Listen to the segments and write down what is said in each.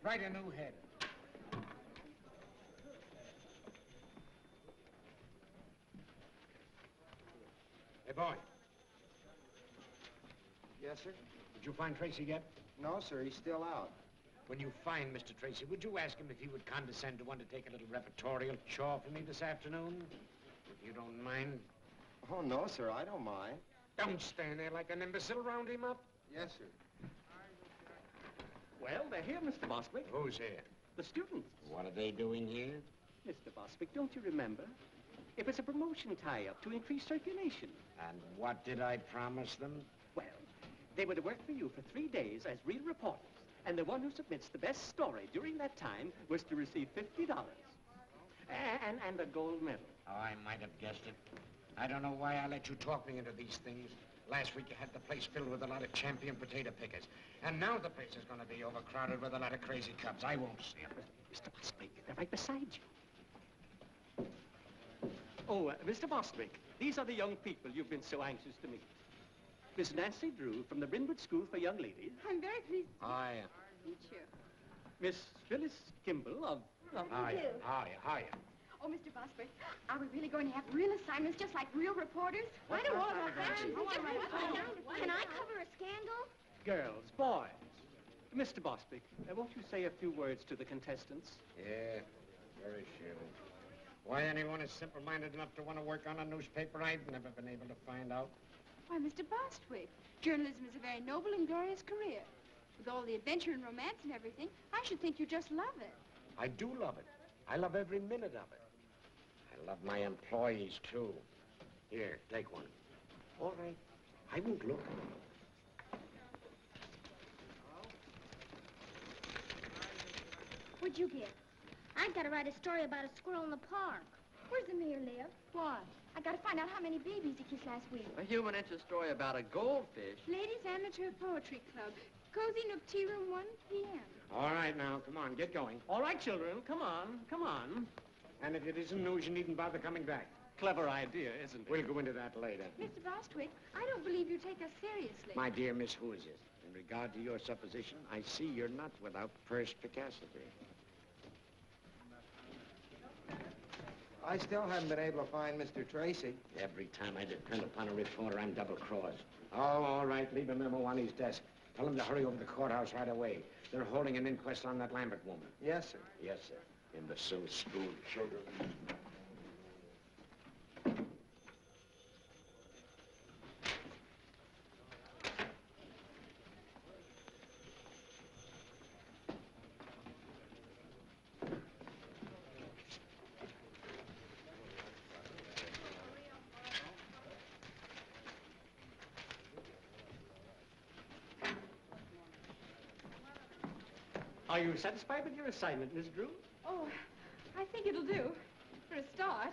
Write a new head. Hey, boy. Yes, sir? Did you find Tracy yet? No, sir. He's still out. When you find Mr. Tracy, would you ask him if he would condescend to undertake a little repertorial chore for me this afternoon? If you don't mind. Oh, no, sir. I don't mind. Don't stand there like an imbecile. Round him up. Yes, sir. Well, they're here, Mr. Bostwick. Who's here? The students. What are they doing here? Mr. Bostwick, don't you remember? It was a promotion tie-up to increase circulation. And what did I promise them? Well, they were to work for you for 3 days as real reporters. And the one who submits the best story during that time was to receive $50. And a gold medal. Oh, I might have guessed it. I don't know why I let you talk me into these things. Last week you had the place filled with a lot of champion potato pickers. And now the place is going to be overcrowded with a lot of crazy cubs. I won't see them. Mr. Bostwick, they're right beside you. Oh, Mr. Bostwick, these are the young people you've been so anxious to meet. Miss Nancy Drew from the Brynwood School for Young Ladies. I'm very pleased Hiya. to meet you. Miss Phyllis Kimball of... Hiya. Hiya. Oh, Mr. Bostwick, are we really going to have real assignments just like real reporters? I don't want to have Can I cover a scandal? Girls, boys. Mr. Bostwick, won't you say a few words to the contestants? Yeah, very sure. Why anyone is simple-minded enough to want to work on a newspaper, I've never been able to find out. Why, Mr. Bostwick, journalism is a very noble and glorious career. With all the adventure and romance and everything, I should think you just love it. I do love it. I love every minute of it. I love my employees, too. Here, take one. All right. I won't look. What'd you get? I gotta write a story about a squirrel in the park. Where's the mayor live? Why? I got to find out how many babies he kissed last week. A human interest story about a goldfish. Ladies Amateur Poetry Club. Cozy Nook Tea Room, 1 p.m. All right, now, come on, get going. All right, children, come on, come on. And if it isn't news, you needn't bother coming back. Clever idea, isn't it? We'll go into that later. Mr. Bostwick, I don't believe you take us seriously. My dear Miss Who is it? In regard to your supposition, I see you're not without perspicacity. I still haven't been able to find Mr. Tracy. Every time I depend upon a reporter, I'm double-crossed. Oh, all right, leave a memo on his desk. Tell him to hurry over to the courthouse right away. They're holding an inquest on that Lambert woman. Yes, sir. Yes, sir. Imbecile school children. Are you satisfied with your assignment, Miss Drew? Oh, I think it'll do. For a start.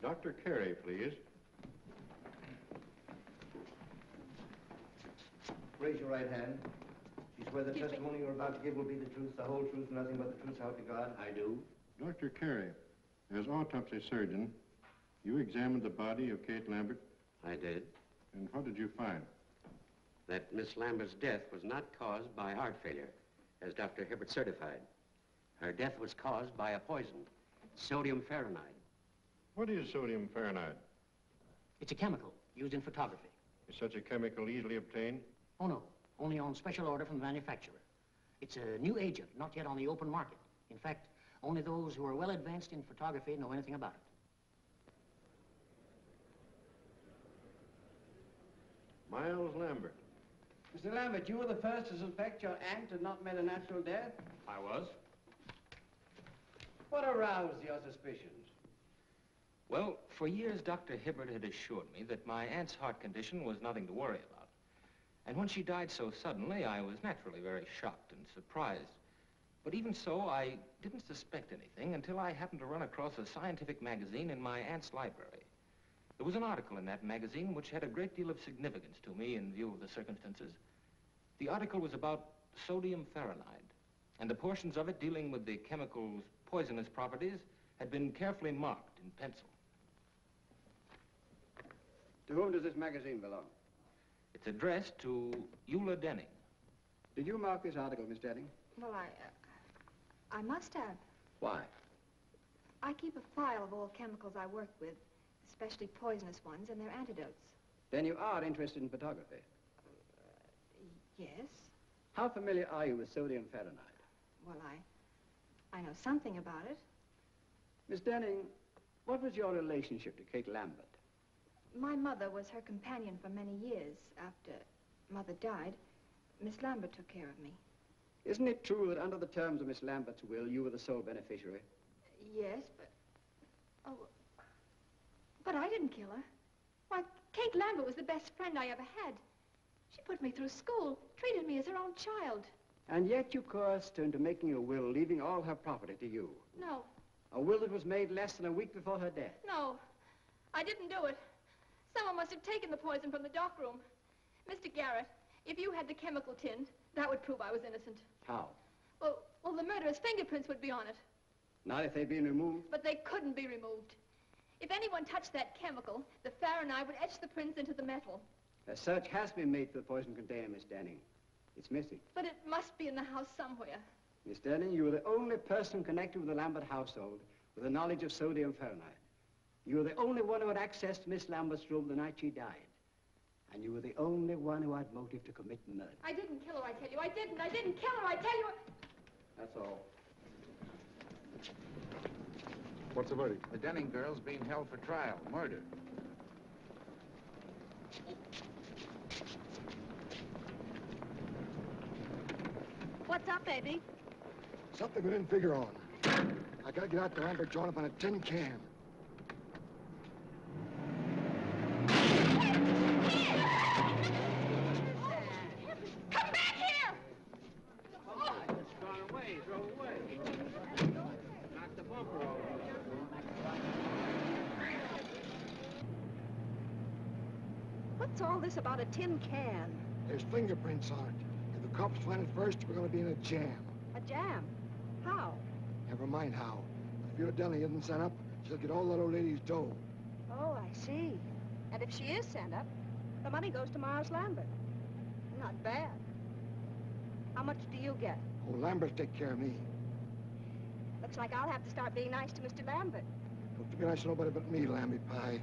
Dr. Carey, please. Raise your right hand. You swear the testimony you're about to give will be the truth, the whole truth, nothing but the truth, so help you God? I do. Dr. Carey, as autopsy surgeon, you examined the body of Kate Lambert, I did. and what did you find? That Miss Lambert's death was not caused by heart failure, as Dr. Hibbert certified. Her death was caused by a poison, sodium fahrenheit. What is sodium fahrenheit? It's a chemical used in photography. Is such a chemical easily obtained? Oh, no. Only on special order from the manufacturer. It's a new agent, not yet on the open market. In fact, only those who are well advanced in photography know anything about it. Miles Lambert. Mr. Lambert, you were the first to suspect your aunt had not met a natural death? I was. What aroused your suspicions? Well, for years, Dr. Hibbert had assured me that my aunt's heart condition was nothing to worry about. And when she died so suddenly, I was naturally very shocked and surprised. But even so, I didn't suspect anything until I happened to run across a scientific magazine in my aunt's library. There was an article in that magazine which had a great deal of significance to me in view of the circumstances. The article was about sodium fahrenheit, and the portions of it dealing with the chemical's poisonous properties had been carefully marked in pencil. To whom does this magazine belong? It's addressed to Eula Denning. Did you mark this article, Miss Denning? Well, I must have. Why? I keep a file of all chemicals I work with, especially poisonous ones and their antidotes. Then you are interested in photography? Yes. How familiar are you with sodium Fahrenheit? Well, I know something about it. Miss Denning, what was your relationship to Kate Lambert? My mother was her companion for many years. After Mother died, Miss Lambert took care of me. Isn't it true that under the terms of Miss Lambert's will, you were the sole beneficiary? Yes, but... Oh, but I didn't kill her. Why, Kate Lambert was the best friend I ever had. She put me through school, treated me as her own child. And yet you coerced her into making a will, leaving all her property to you. No. A will that was made less than a week before her death. No, I didn't do it. Someone must have taken the poison from the dock room. Mr. Garrett, if you had the chemical tin, that would prove I was innocent. How? Well, the murderer's fingerprints would be on it. Not if they'd been removed? But they couldn't be removed. If anyone touched that chemical, the Fahrenheit would etch the prints into the metal. A search has been made for the poison container, Miss Denning. It's missing. But it must be in the house somewhere. Miss Denning, you were the only person connected with the Lambert household with the knowledge of sodium Fahrenheit. You were the only one who had access to Miss Lambert's room the night she died. And you were the only one who had motive to commit murder. I didn't kill her, I tell you. I didn't kill her, I tell you. That's all. What's the verdict? The Denning girl's being held for trial, murder. What's up, baby? Something we didn't figure on. I gotta get out to Lambert joint up on a tin can. Come back here! It's gone away. Throw away. Knock the bumper over. What's all this about a tin can? There's fingerprints on it. If the cops find it first, we're gonna be in a jam. A jam? How? Never mind how. If your Denning isn't sent up, she'll get all that old lady's dough. Oh, I see. And if she is sent up, the money goes to Mars Lambert. Not bad. How much do you get? Oh, Lambert take care of me. Looks like I'll have to start being nice to Mr. Lambert. Don't be nice to nobody but me, Lamby Pie.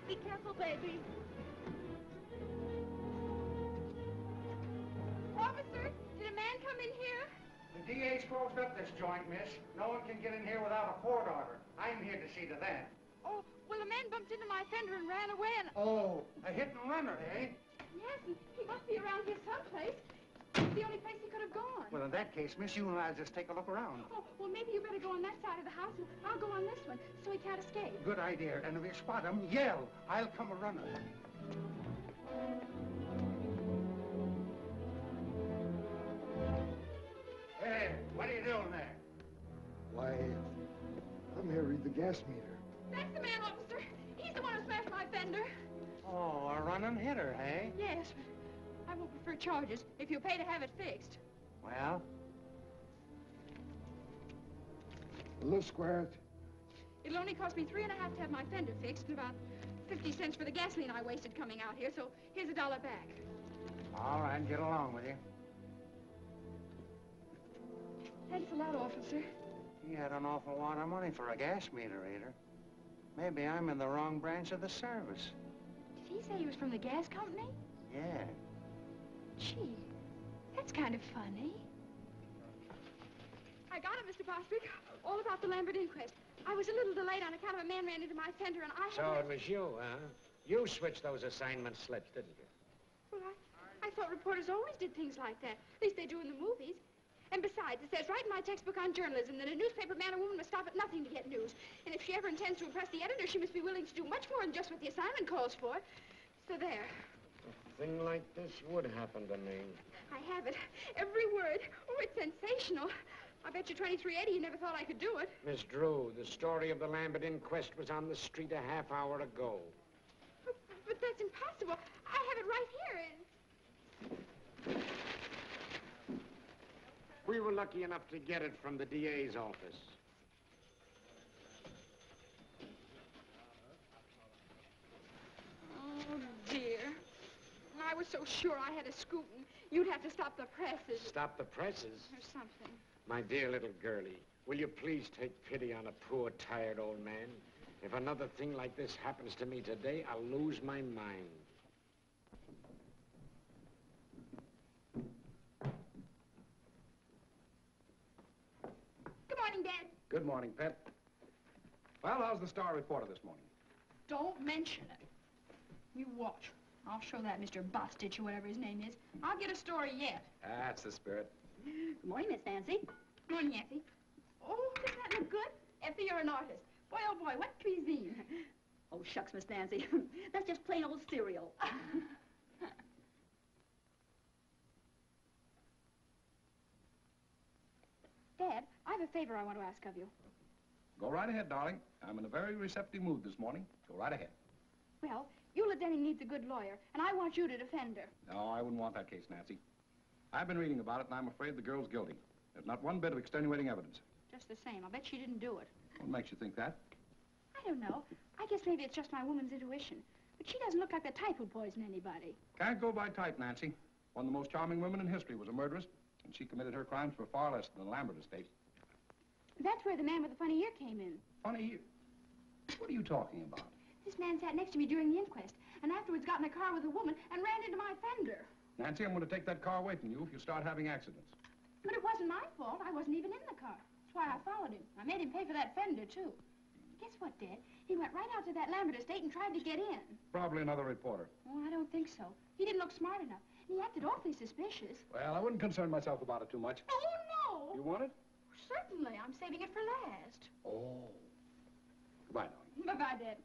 Be careful, baby. Officer, did a man come in here? The DA's closed up this joint, miss. No one can get in here without a court order. I'm here to see to that. Oh, well, a man bumped into my fender and ran away and... Oh, a hit and runner, eh? Yes, he must be around here someplace. It's the only place he could have gone. Well, in that case, miss, you and I'll just take a look around. Oh, well, maybe you better go on that side of the house, and I'll go on this one, so he can't escape. Good idea. And if you spot him, yell. I'll come a runner. Hey, what are you doing there? Why, I'm here to read the gas meter. That's the man, officer. He's the one who smashed my fender. Oh, a running hitter, eh? Yes, but I won't prefer charges if you'll pay to have it fixed. Well? A little square it. It'll only cost me $3.50 to have my fender fixed and about 50 cents for the gasoline I wasted coming out here, so here's $1 back. All right, get along with you. Thanks a lot, officer. He had an awful lot of money for a gas meter reader. Maybe I'm in the wrong branch of the service. Did he say he was from the gas company? Yeah. Gee, that's kind of funny. I got it, Mr. Bostwick. All about the Lambert inquest. I was a little delayed on account of a man ran into my fender, and I So it was you, huh? You switched those assignment slips, didn't you? Well, I thought reporters always did things like that. At least they do in the movies. And besides, it says right in my textbook on journalism that a newspaper man or woman must stop at nothing to get news. And if she ever intends to impress the editor, she must be willing to do much more than just what the assignment calls for. So there. A thing like this would happen to me. I have it. Every word. Oh, it's sensational. I bet you 2380 you never thought I could do it. Miss Drew, the story of the Lambert inquest was on the street a half hour ago. But that's impossible. I have it right here. We were lucky enough to get it from the DA's office. Oh, dear. I was so sure I had a scoop, and you'd have to stop the presses. Stop the presses? Or something. My dear little girlie, will you please take pity on a poor, tired old man? If another thing like this happens to me today, I'll lose my mind. Good morning, Dad. Good morning, Pet. Well, how's the Star reporter this morning? Don't mention it. You watch. I'll show that Mr. Bostitch or whatever his name is. I'll get a story yet. That's the spirit. Good morning, Miss Nancy. Good morning, Effie. Oh, doesn't that look good? Effie, you're an artist. Boy, oh boy, what cuisine? Oh, shucks, Miss Nancy. That's just plain old cereal. Dad, I have a favor I want to ask of you. Go right ahead, darling. I'm in a very receptive mood this morning. Go right ahead. Well, Eula Denning needs a good lawyer, and I want you to defend her. No, I wouldn't want that case, Nancy. I've been reading about it, and I'm afraid the girl's guilty. There's not one bit of extenuating evidence. Just the same. I'll bet she didn't do it. What makes you think that? I don't know. I guess maybe it's just my woman's intuition. But she doesn't look like the type who'd poison anybody. Can't go by type, Nancy. One of the most charming women in history was a murderess, and she committed her crimes for far less than the Lambert estate. That's where the man with the funny ear came in. Funny ear? What are you talking about? This man sat next to me during the inquest, and afterwards got in a car with a woman and ran into my fender. Nancy, I'm going to take that car away from you if you start having accidents. But it wasn't my fault. I wasn't even in the car. That's why I followed him. I made him pay for that fender, too. Guess what, Dad? He went right out to that Lambert estate and tried to get in. Probably another reporter. Oh, I don't think so. He didn't look smart enough. And he acted awfully suspicious. Well, I wouldn't concern myself about it too much. Oh, no! You want it? Certainly. I'm saving it for last. Oh. Goodbye, darling. Bye-bye, Dad.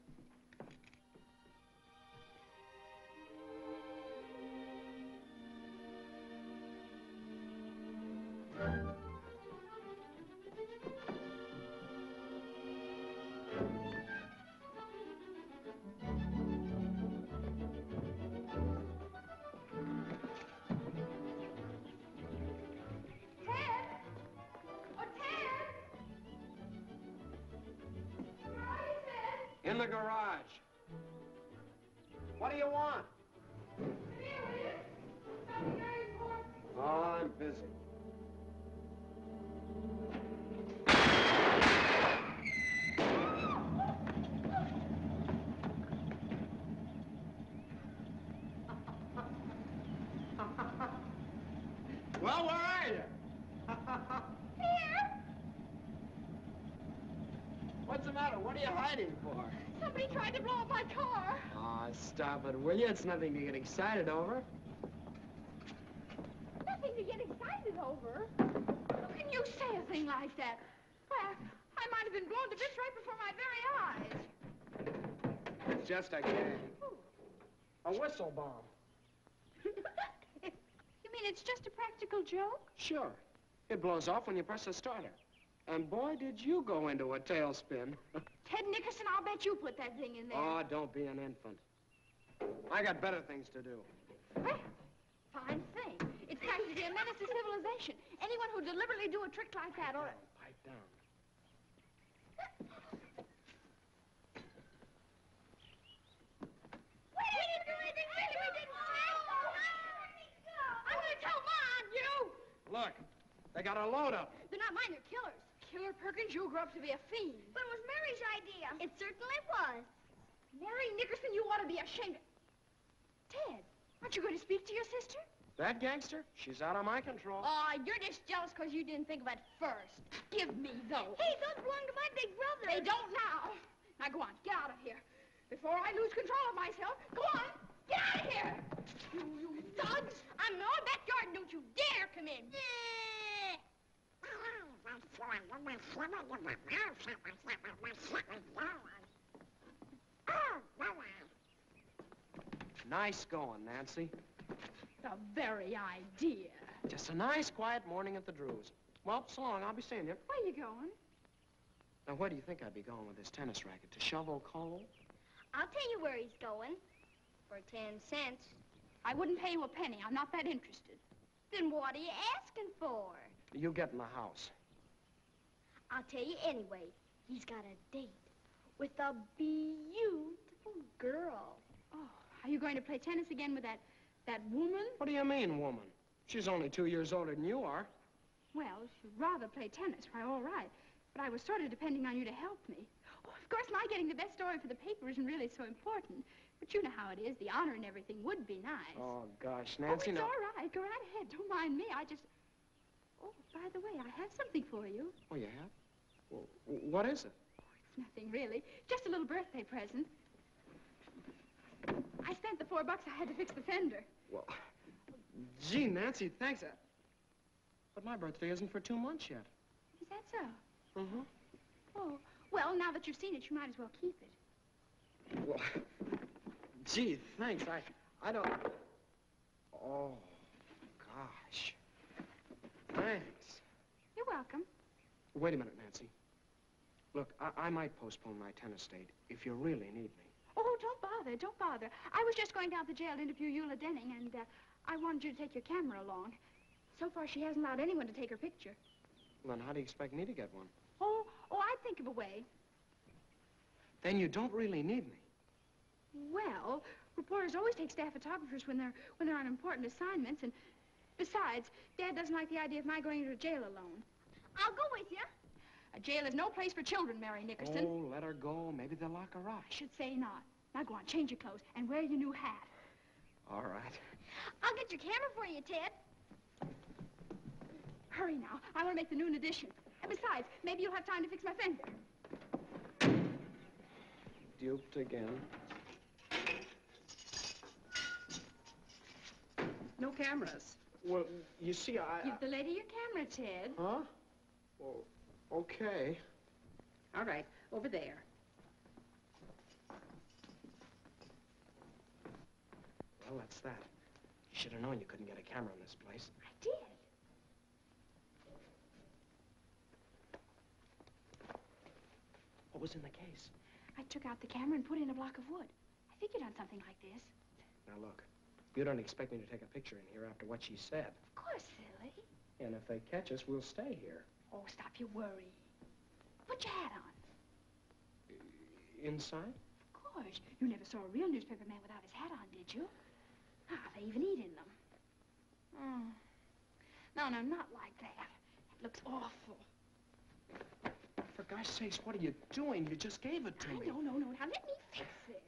In the garage. What do you want? Oh, I'm busy. Well, where are you? Here! What's the matter? What are you hiding for? Somebody tried to blow up my car. Aw, stop it, will you? It's nothing to get excited over. Nothing to get excited over. How can you say a thing like that? Why, I might have been blown to bits right before my very eyes. It's just a gag. A whistle bomb. You mean it's just a practical joke? Sure. It blows off when you press the starter. And boy, did you go into a tailspin. Ted Nickerson, I'll bet you put that thing in there. Oh, don't be an infant. I got better things to do. Well, fine thing. It's practically a menace to civilization. Anyone who deliberately do a trick like that ought to... Pipe down. We didn't do anything, really. We didn't. I'm going to tell Mom, you. Look, they got a load of them. They're not mine, they're killers. Killer Perkins, you grew up to be a fiend. But it was Mary's idea. It certainly was. Mary Nickerson, you ought to be ashamed. Ted, aren't you going to speak to your sister? That gangster? She's out of my control. Oh, you're just jealous because you didn't think of it first. Give me those. Hey, those belong to my big brother. They don't now. Now, go on. Get out of here. Before I lose control of myself. Go on. Get out of here. You thugs. I'm in my backyard. Don't you dare come in. Nice going, Nancy. The very idea. Just a nice, quiet morning at the Drews. Well, so long. I'll be seeing you. Where you going? Now, where do you think I'd be going with this tennis racket? To shovel coal? I'll tell you where he's going. For 10 cents. I wouldn't pay you a penny. I'm not that interested. Then what are you asking for? You get in the house. I'll tell you anyway. He's got a date with a beautiful girl. Oh, are you going to play tennis again with that woman? What do you mean, woman? She's only 2 years older than you are. Well, if you'd rather play tennis, why, all right. But I was sort of depending on you to help me. Oh, of course, my getting the best story for the paper isn't really so important. But you know how it is. The honor and everything would be nice. Oh, gosh, Nancy, it's no. all right. Go right ahead. Don't mind me. I just... Oh, by the way, I have something for you. Oh, you have? Well, what is it? It's nothing, really. Just a little birthday present. I spent the $4 I had to fix the fender. Well, gee, Nancy, thanks. But my birthday isn't for 2 months yet. Is that so? Mm-hmm. Oh, well, now that you've seen it, you might as well keep it. Well, gee, thanks. I don't... Oh, gosh. Thanks. You're welcome. Wait a minute, Nancy. Look, I might postpone my tennis date if you really need me. Oh, don't bother, don't bother. I was just going down to jail to interview Eula Denning, and I wanted you to take your camera along. So far, she hasn't allowed anyone to take her picture. Then how do you expect me to get one? Oh, I'd think of a way. Then you don't really need me. Well, reporters always take staff photographers when they're on important assignments, and besides, Dad doesn't like the idea of my going into jail alone. I'll go with you. A jail is no place for children, Mary Nickerson. Oh, let her go. Maybe they'll lock her up. I should say not. Now go on, change your clothes, and wear your new hat. All right. I'll get your camera for you, Ted. Hurry now. I want to make the noon edition. And besides, maybe you'll have time to fix my fender. Duped again. No cameras. Well, you see, Give the lady your camera, Ted. Huh? Well, okay. All right, over there. Well, that's that. You should have known you couldn't get a camera in this place. I did. What was in the case? I took out the camera and put in a block of wood. I figured on something like this. Now, look. You don't expect me to take a picture in here after what she said. Of course, silly. And if they catch us, we'll stay here. Oh, stop your worry. Put your hat on. Inside? Of course. You never saw a real newspaper man without his hat on, did you? Ah, they even eat in them. Oh. No, not like that. It looks awful. For gosh sakes, what are you doing? You just gave it to me. No. Now, let me fix it.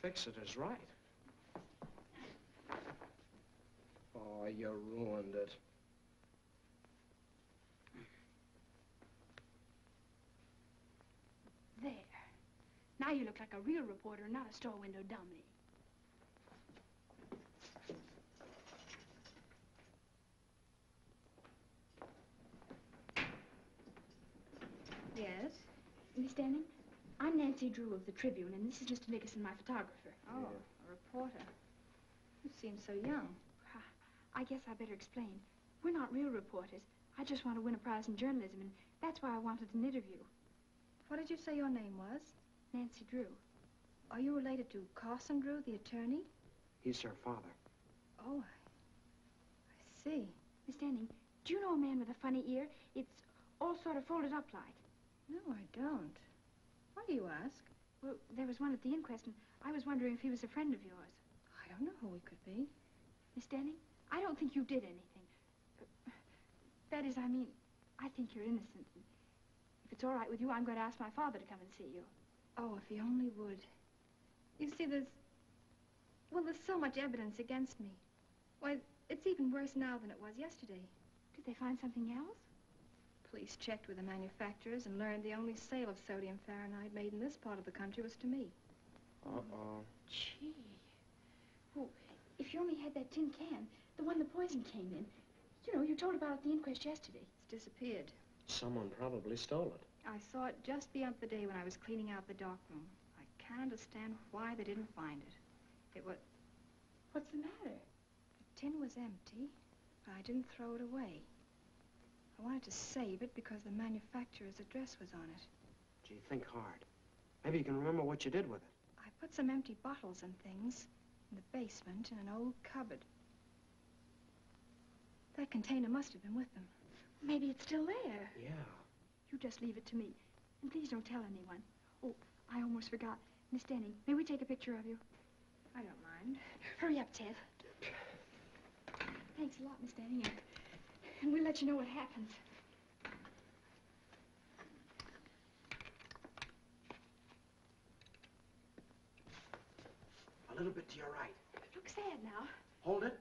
Fix it is right. Oh, you ruined it. There. Now you look like a real reporter, not a store window dummy. Yes? Miss Denning, I'm Nancy Drew of the Tribune, and this is Mr. Nickerson, my photographer. Oh, a reporter. You seem so young. I guess I better explain. We're not real reporters. I just want to win a prize in journalism, and that's why I wanted an interview. What did you say your name was? Nancy Drew. Are you related to Carson Drew, the attorney? He's her father. Oh, I see. Miss Denning, do you know a man with a funny ear? It's all sort of folded up like. No, I don't. Why do you ask? Well, there was one at the inquest, and I was wondering if he was a friend of yours. I don't know who he could be. Miss Denning, I don't think you did anything. That is, I mean, I think you're innocent. If it's all right with you, I'm going to ask my father to come and see you. Oh, if he only would. You see, there's so much evidence against me. Why, it's even worse now than it was yesterday. Did they find something else? Police checked with the manufacturers and learned the only sale of sodium fahrenheit made in this part of the country was to me. Uh-oh. Gee. Oh, if you only had that tin can, the one the poison came in. You know, you told about it at the inquest yesterday. It's disappeared. Someone probably stole it. I saw it just the other day when I was cleaning out the dark room. I can't understand why they didn't find it. It was... What's the matter? The tin was empty, but I didn't throw it away. I wanted to save it because the manufacturer's address was on it. Gee, think hard. Maybe you can remember what you did with it. I put some empty bottles and things in the basement in an old cupboard. That container must have been with them. Maybe it's still there. Yeah. You just leave it to me. And please don't tell anyone. Oh, I almost forgot. Miss Denning, may we take a picture of you? I don't mind. Hurry up, Ted. Thanks a lot, Miss Denning. And we'll let you know what happens. A little bit to your right. Look sad now. Hold it.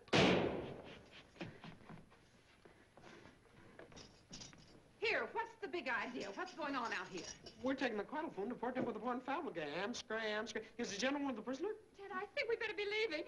Here, what's the big idea? What's going on out here? We're taking the quadrophone to Port with the one family game. Scram. Is the gentleman the prisoner? Ted, I think we better be leaving.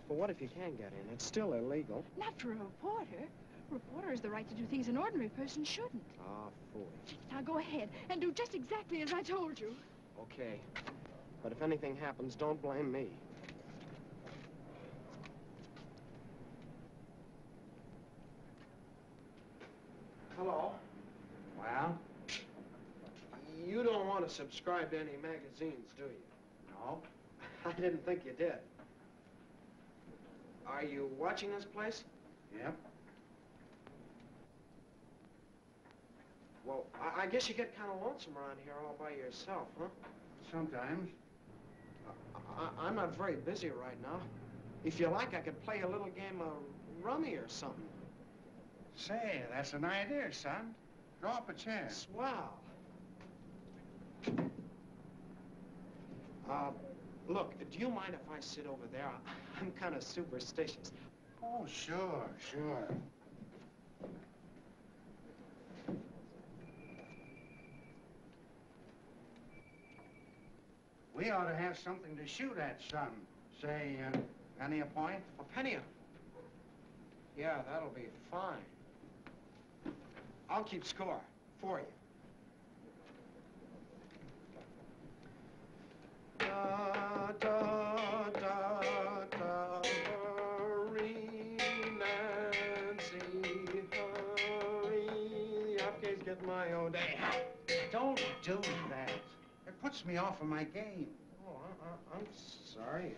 Well, what if you can get in? It's still illegal. Not for a reporter. A reporter has the right to do things an ordinary person shouldn't. Ah, foolish. Now go ahead and do just exactly as I told you. Okay. But if anything happens, don't blame me. Hello? Well? You don't want to subscribe to any magazines, do you? No. I didn't think you did. Are you watching this place? Yep. Well, I guess you get kind of lonesome around here all by yourself, huh? Sometimes. I'm not very busy right now. If you like, I could play a little game of rummy or something. Say, that's an idea, son. Draw up a chair. Swell. Look, do you mind if I sit over there? I'm kind of superstitious. Oh, sure, sure. We ought to have something to shoot at, son. Say, penny a point? A penny a... Yeah, that'll be fine. I'll keep score for you. Da, da, da, da, hurry, Nancy, hurry. The upgate's get my own day. Don't do that. It puts me off of my game. Oh, I'm sorry.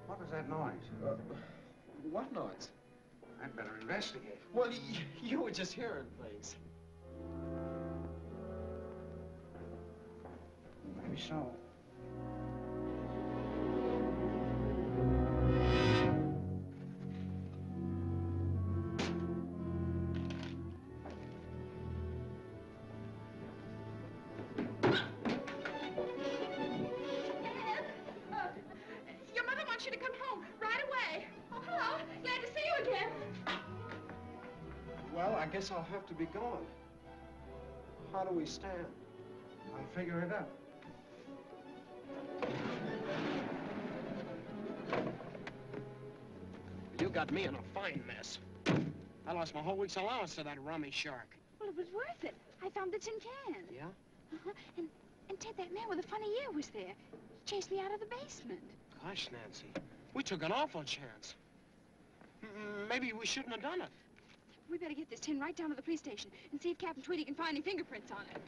What was that noise? What noise? I'd better investigate. Well, you were just hearing things. Maybe so. guess I'll have to be going. How do we stand? I'll figure it out. You got me in a fine mess. I lost my whole week's allowance to that rummy shark. Well, it was worth it. I found the tin can. Yeah? Uh-huh. And Ted, that man with the funny ear was there. He chased me out of the basement. Gosh, Nancy, we took an awful chance. Maybe we shouldn't have done it. We better get this tin right down to the police station and see if Captain Tweedy can find any fingerprints on it.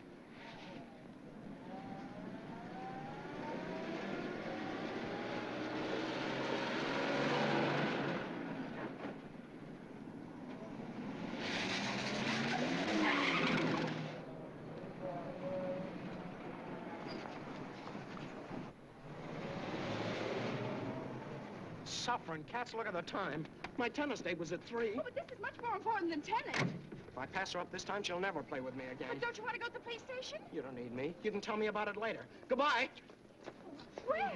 Suffering cats, look at the time. My tennis date was at 3. Oh, but this is much more important than tennis. If I pass her up this time, she'll never play with me again. But don't you want to go to the police station? You don't need me. You can tell me about it later. Goodbye. Where?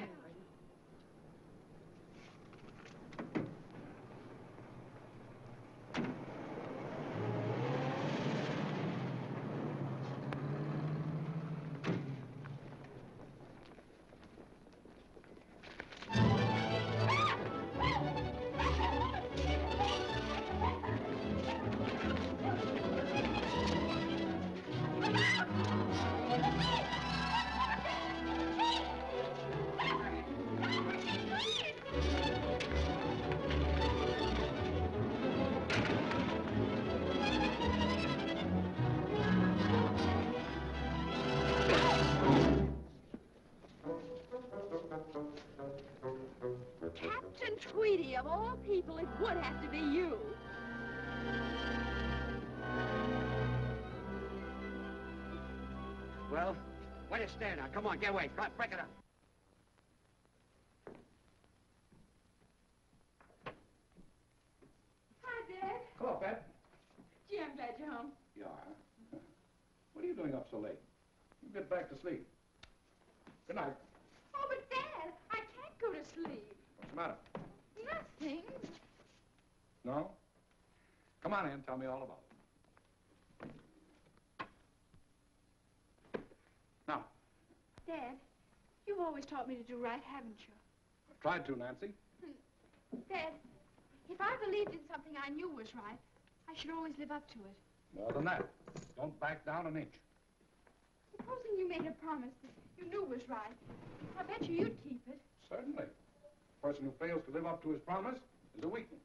Captain Tweedy, of all people, it would have to be you. Well, where do you stand now? Come on, get away. Break it up. Hi, Dad. Hello, Pat. Gee, I'm glad you're home. You are? What are you doing up so late? You get back to sleep. Good night. Oh, but Dad, I can't go to sleep. What's the matter? Nothing. No? Come on in, tell me all about it. Now, Dad, you've always taught me to do right, haven't you? I've tried to, Nancy. Dad, if I believed in something I knew was right, I should always live up to it. More than that. Don't back down an inch. Supposing you made a promise that you knew was right, I bet you'd keep it. Certainly. A person who fails to live up to his promise is a weakling.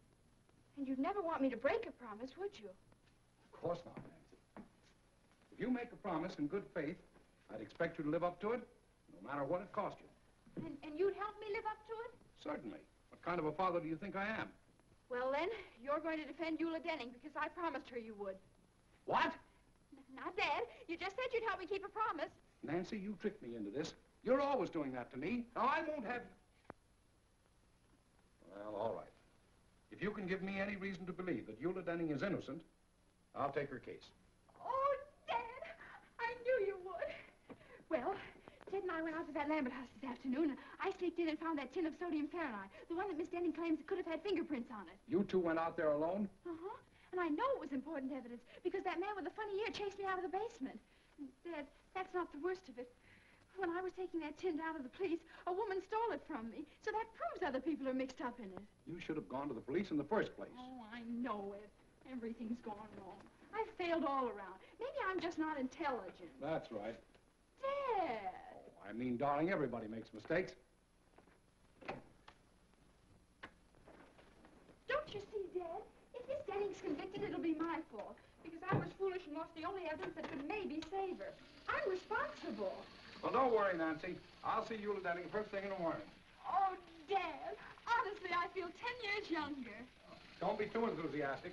And you'd never want me to break a promise, would you? Of course not, Nancy. If you make a promise in good faith, I'd expect you to live up to it, no matter what it cost you. And you'd help me live up to it? Certainly. What kind of a father do you think I am? Well, then, you're going to defend Eula Denning because I promised her you would. What? Now, Dad, you just said you'd help me keep a promise. Nancy, you tricked me into this. You're always doing that to me. Now, I won't have... Well, all right. If you can give me any reason to believe that Eula Denning is innocent, I'll take her case. Oh, Dad, I knew you would. Well, Ted and I went out to that Lambert house this afternoon, and I sneaked in and found that tin of sodium Fahrenheit, the one that Miss Denning claims could have had fingerprints on it. You two went out there alone? Uh-huh. And I know it was important evidence, because that man with the funny ear chased me out of the basement. And, Dad, that's not the worst of it. When I was taking that tin down to the police, a woman stole it from me, so that proves other people are mixed up in it. You should have gone to the police in the first place. Oh, I know it. Everything's gone wrong. I've failed all around. Maybe I'm just not intelligent. That's right. Dad! Oh, I mean, darling, everybody makes mistakes. Don't you see, Dad? If Miss Denning's convicted, it'll be my fault, because I was foolish and lost the only evidence that could maybe save her. I'm responsible. Well, don't worry, Nancy. I'll see Eula Denning first thing in the morning. Oh, Dad, honestly, I feel 10 years younger. Don't be too enthusiastic.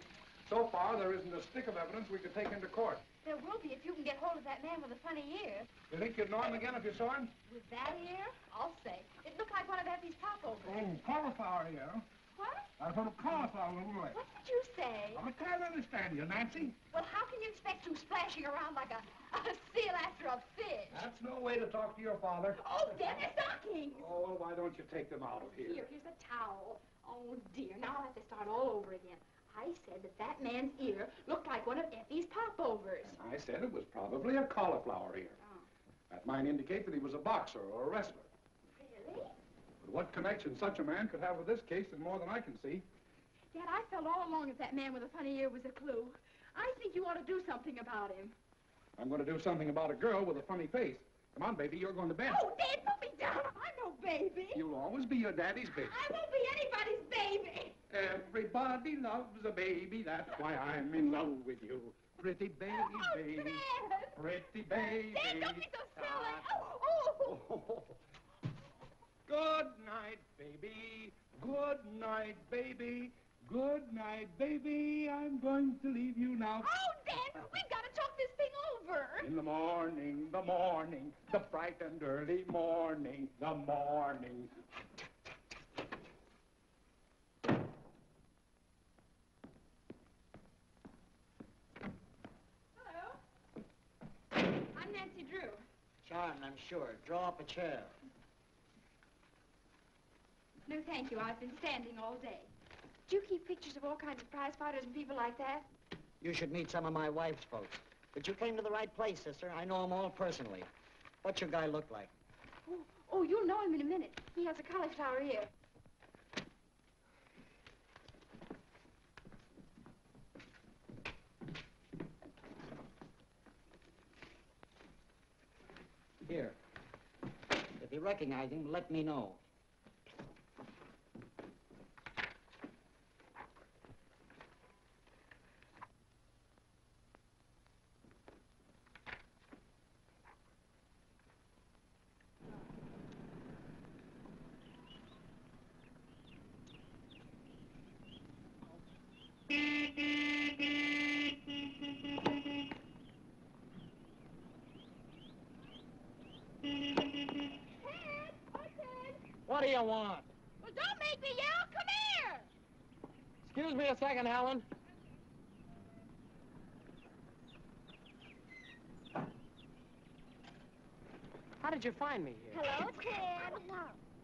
So far, there isn't a stick of evidence we could take into court. There will be if you can get hold of that man with the funny ear. You think you'd know him again if you saw him? With that ear? I'll say. It looked like one of Effie's popovers. Oh, cauliflower ear. What? I thought of cauliflower little leg. What did you say? I can't understand you, Nancy. Well, how can you expect to splashing around like a seal after a fish? That's no way to talk to your father. Oh, Dad, they're stockings. Oh, well, why don't you take them out of here? Here's a towel. Oh, dear. Now I'll have to start all over again. I said that man's ear looked like one of Effie's popovers. I said it was probably a cauliflower ear. Oh. That might indicate that he was a boxer or a wrestler. Really? But what connection such a man could have with this case is more than I can see. Dad, I felt all along that man with a funny ear was a clue. I think you ought to do something about him. I'm going to do something about a girl with a funny face. Come on, baby, you're going to bed. Oh, Dad, put me down. I'm no baby. You'll always be your daddy's baby. I won't be anybody's baby. Everybody loves a baby. That's why I'm in love with you. Pretty baby, baby. Dad. Pretty baby. Dad, don't be so silly. Oh. Good night, baby. Good night, baby. Good night, baby. I'm going to leave you now. Oh, Dad, we've got to talk this thing over. In the morning, the bright and early morning, the morning. Hello. I'm Nancy Drew. Charmed, I'm sure. Draw up a chair. No, thank you. I've been standing all day. Do you keep pictures of all kinds of prize fighters and people like that? You should meet some of my wife's folks. But you came to the right place, sister. I know them all personally. What's your guy look like? Oh, you'll know him in a minute. He has a cauliflower ear. Here. If you recognize him, let me know. What do you want? Well, don't make me yell. Come here. Excuse me a second, Helen. How did you find me here? Hello, Ted.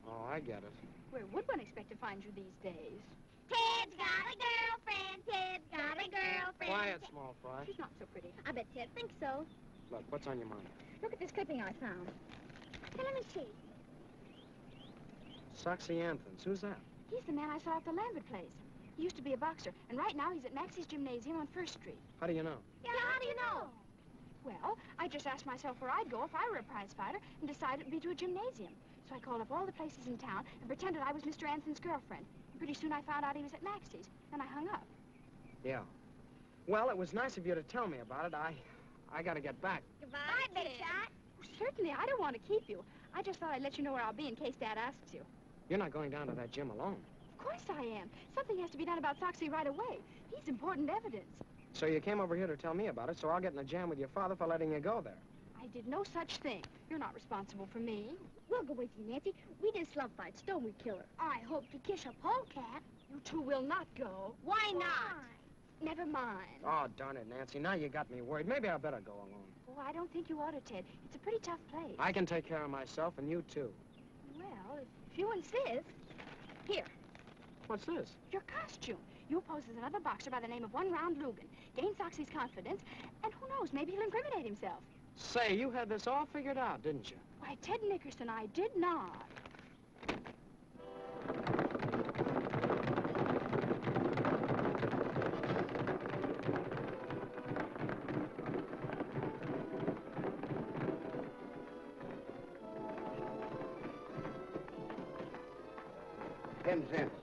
Oh, I get it. Where would one expect to find you these days? Ted's got a girlfriend. Ted's got a girlfriend. Quiet, small fry. She's not so pretty. I bet Ted thinks so. Look, what's on your mind? Look at this clipping I found. Hey, let me see. Soxy Anthons. Who's that? He's the man I saw at the Lambert place. He used to be a boxer, and right now he's at Maxie's Gymnasium on 1st Street. How do you know? Yeah, how do you know? Well, I just asked myself where I'd go if I were a prize fighter and decided it'd be to a gymnasium. So I called up all the places in town and pretended I was Mr. Anson's girlfriend. And pretty soon I found out he was at Maxie's, and I hung up. Yeah. Well, it was nice of you to tell me about it. I gotta get back. Goodbye, Big Shot. Certainly, I don't want to keep you. I just thought I'd let you know where I'll be in case Dad asks you. You're not going down to that gym alone. Of course I am. Something has to be done about Soxy right away. He's important evidence. So you came over here to tell me about it, so I'll get in a jam with your father for letting you go there. I did no such thing. You're not responsible for me. We'll go with you, Nancy. We did slump fights, don't we, Killer? I hope to kiss a polecat. You two will not go. Why not? Never mind. Oh, darn it, Nancy. Now you got me worried. Maybe I better go alone. Oh, I don't think you ought to, Ted. It's a pretty tough place. I can take care of myself, and you too. Well, if you insist. Here. What's this? Your costume. You pose as another boxer by the name of One Round Lugan. Gain Soxy's confidence, and who knows, maybe he'll incriminate himself. Say, you had this all figured out, didn't you? Why, Ted Nickerson, I did not. Them samples.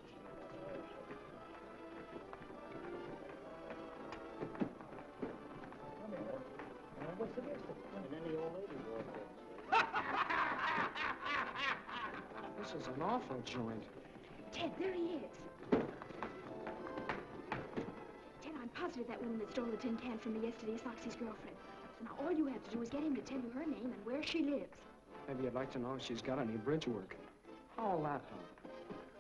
What's the difference? And then the old lady This is an awful joint. Ted, there he is. Ted, I'm positive that woman that stole the tin can from me yesterday is Soxy's girlfriend. So now all you have to do is get him to tell you her name and where she lives. Maybe you'd like to know if she's got any bridge work. How'll that help?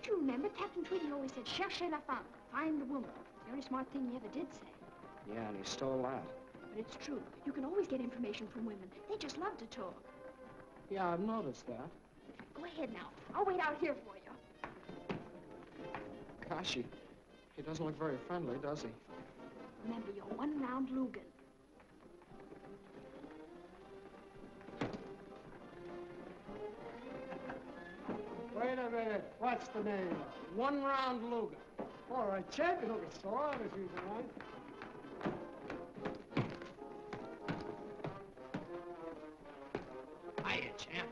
Do you remember Captain Tweedy always said, cherchez la femme, find the woman. It's the only smart thing he ever did say. Yeah, and he stole that. But it's true. You can always get information from women. They just love to talk. Yeah, I've noticed that. Go ahead now. I'll wait out here for you. Gosh, he He doesn't look very friendly, does he? Remember your one-round Lugan. Wait a minute. What's the name? One-round Lugan. All right, champ. You look sore on as usual, right? Hiya, champ.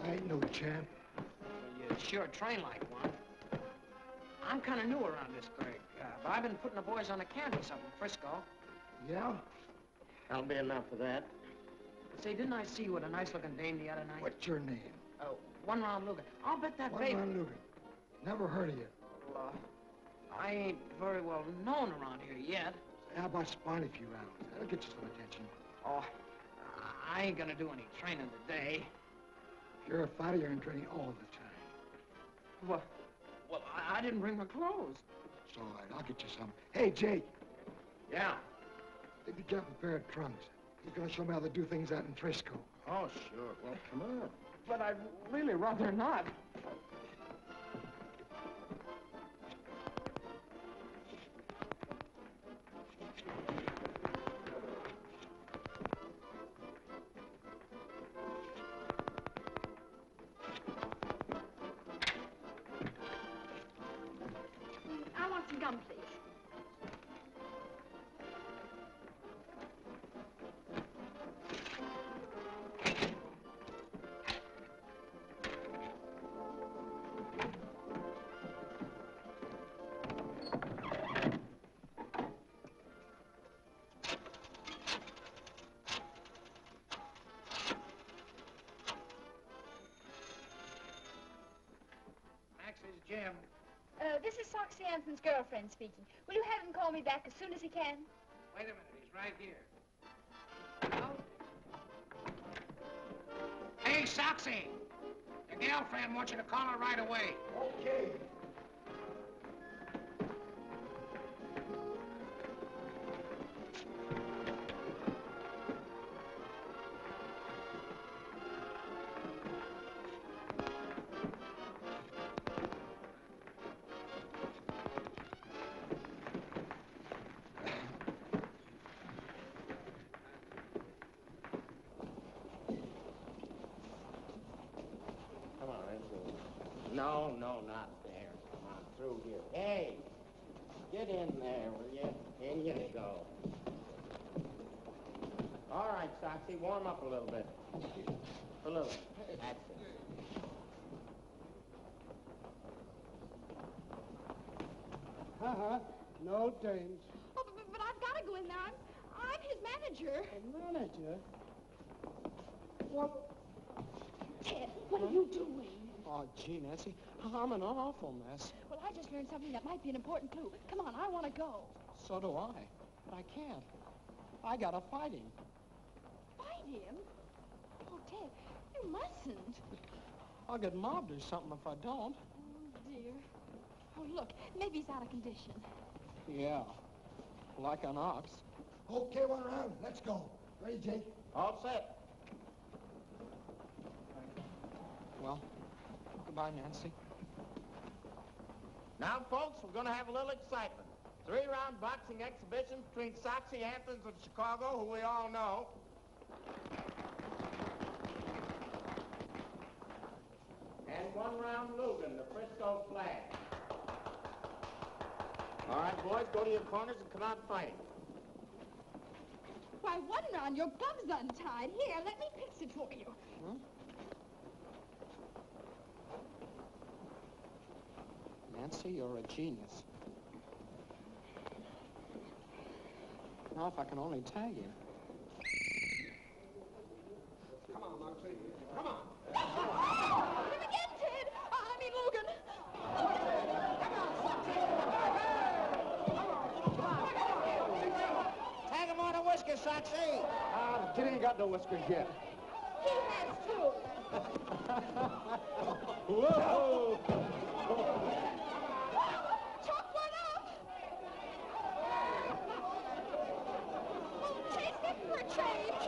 I ain't no champ. Well, you sure train like one. I'm kind of new around this burg, but I've been putting the boys on the canvas up in Frisco. Yeah? That'll be enough of that. Say, didn't I see you with a nice-looking dame the other night? What's your name? One-round Lugan. I'll bet that baby... One-round Lugan. Never heard of you. Well, I ain't very well known around here yet. How about spawning a few rounds? That'll get you some attention. Oh, I ain't gonna do any training today. If you're a fighter, you're in training all the time. Well, I didn't bring my clothes. It's all right. I'll get you some. Hey, Jake. Yeah? Take the Jeff a pair of trunks. He's gonna show me how to do things out in Frisco. Oh, sure. Well, come on. But I'd really rather not. I want some gum, please. Max is Jim. This is Soxy Anthony's girlfriend speaking. Will you have him call me back as soon as he can? Wait a minute. He's right here. Hey, Soxy! Your girlfriend wants you to call her right away. Okay. No, not there. Come on, through here. Hey, get in there, will you? In you go. All right, Soxy, warm up a little bit. A little. That's it. No dames. Oh, but I've got to go in there. I'm his manager. A manager? Well... Ted, what are you doing? Oh, gee, Nancy, I'm in an awful mess. Well, I just learned something that might be an important clue. Come on, I want to go. So do I, but I can't. I gotta fight him. Fight him? Oh, Ted, you mustn't. I'll get mobbed or something if I don't. Oh, dear. Oh, look, maybe he's out of condition. Yeah, like an ox. Okay, one round. Let's go. Ready, Jake? All set. Well, goodbye, Nancy. Now, folks, we're going to have a little excitement. 3-round boxing exhibition between Soxy Anthony of Chicago, who we all know, and 1-round Lugan, the Frisco flag. All right, boys, go to your corners and come out fighting. Why, 1 round, your gum's untied. Here, let me fix it for you. Huh? Nancy, you're a genius. Now, if I can only tag him. Come on, Moxley. Come on. Him again, Ted. I mean, Logan. Tag him on a whisker, Soxy. The kid ain't got no whiskers yet. He has too. Whoa! Chalk one up. Oh, chase him for a change.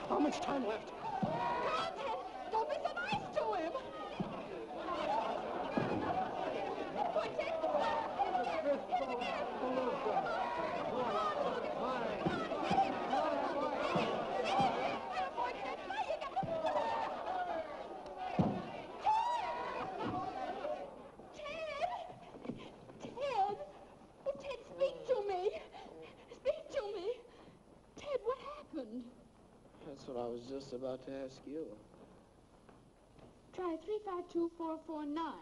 How much time left? Come on, Ted. Don't be so nice to him. just about to ask you. Try 352449.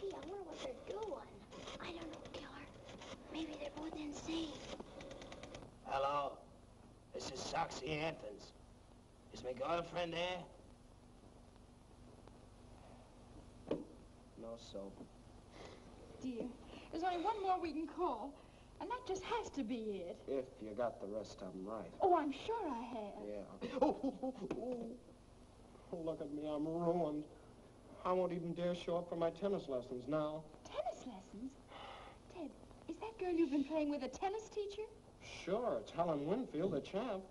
Gee, I wonder what they're doing. I don't know, Killer. Maybe they're both insane. Hello. This is Soxy Anthons. Is my girlfriend there? No soap. Dear, there's only one more we can call, and that just has to be it. If you got the rest of them right. Oh, I'm sure I have. Yeah. Oh, look at me, I'm ruined. I won't even dare show up for my tennis lessons now. Tennis lessons? Ted, is that girl you've been playing with a tennis teacher? Sure, it's Helen Winfield, the champ.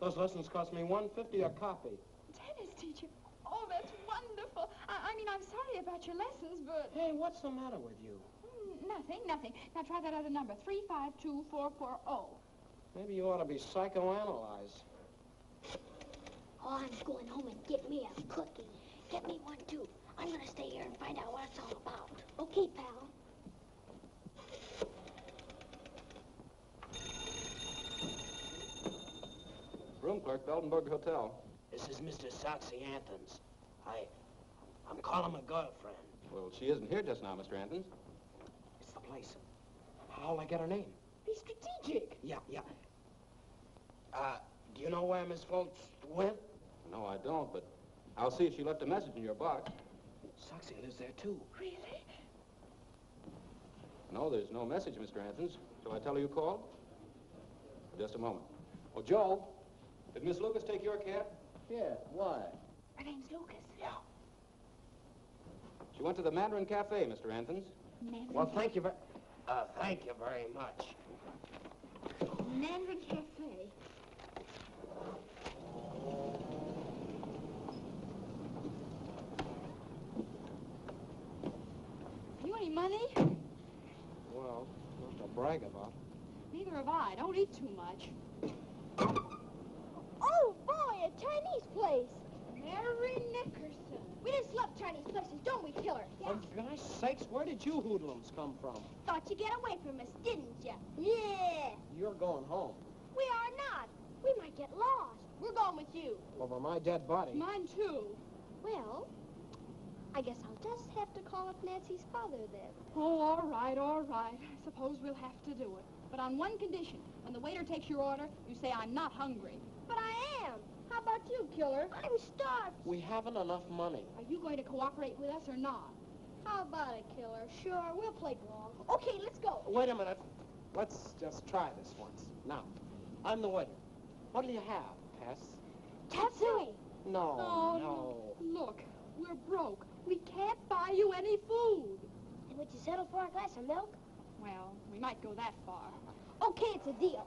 Those lessons cost me $1.50 a copy. Tennis teacher? Oh, that's wonderful. I mean, I'm sorry about your lessons, but... Hey, what's the matter with you? Nothing. Now try that other number, 352440. Maybe you ought to be psychoanalyzed. Oh, I'm going home and get me a cookie. Get me one, too. I'm going to stay here and find out what it's all about. Okay, pal. Room clerk, Beldenburg Hotel. This is Mr. Soxy Anthons. I'm calling my girlfriend. Well, she isn't here just now, Mr. Anthons. It's the place. How'll I get her name? Be strategic. Yeah. Do you know where Miss Foltz went? No, I don't, but I'll see if she left a message in your box. Soxy lives there, too. Really? No, there's no message, Mr. Anthons. Shall I tell her you called? Just a moment. Oh, Joe, did Miss Lucas take your cab? Yeah, why? Her name's Lucas. Yeah. She went to the Mandarin Cafe, Mr. Anthons. Well, thank you very much. Mandarin Cafe. You any money? Well, not to brag about. Neither have I. Don't eat too much. Oh, boy, a Chinese place. Mary Nickerson. We just love Chinese places, don't we, Killer? Yeah. For gosh sakes, where did you hoodlums come from? Thought you'd get away from us, didn't you? Yeah. You're going home. We are not. We might get lost. We're going with you. Over my dead body. Mine, too. Well, I guess I'll just have to call up Nancy's father then. Oh, all right. I suppose we'll have to do it. But on one condition. When the waiter takes your order, you say, I'm not hungry. But I am. How about you, Killer? I'm starved. We haven't enough money. Are you going to cooperate with us or not? How about it, Killer? Sure, we'll play ball. Okay, let's go. Wait a minute. Let's just try this once. Now, I'm the waiter. What'll you have, Tess? Tatsui. No, Oh, no. Look, we're broke. We can't buy you any food. And would you settle for a glass of milk? Well, we might go that far. Okay, it's a deal.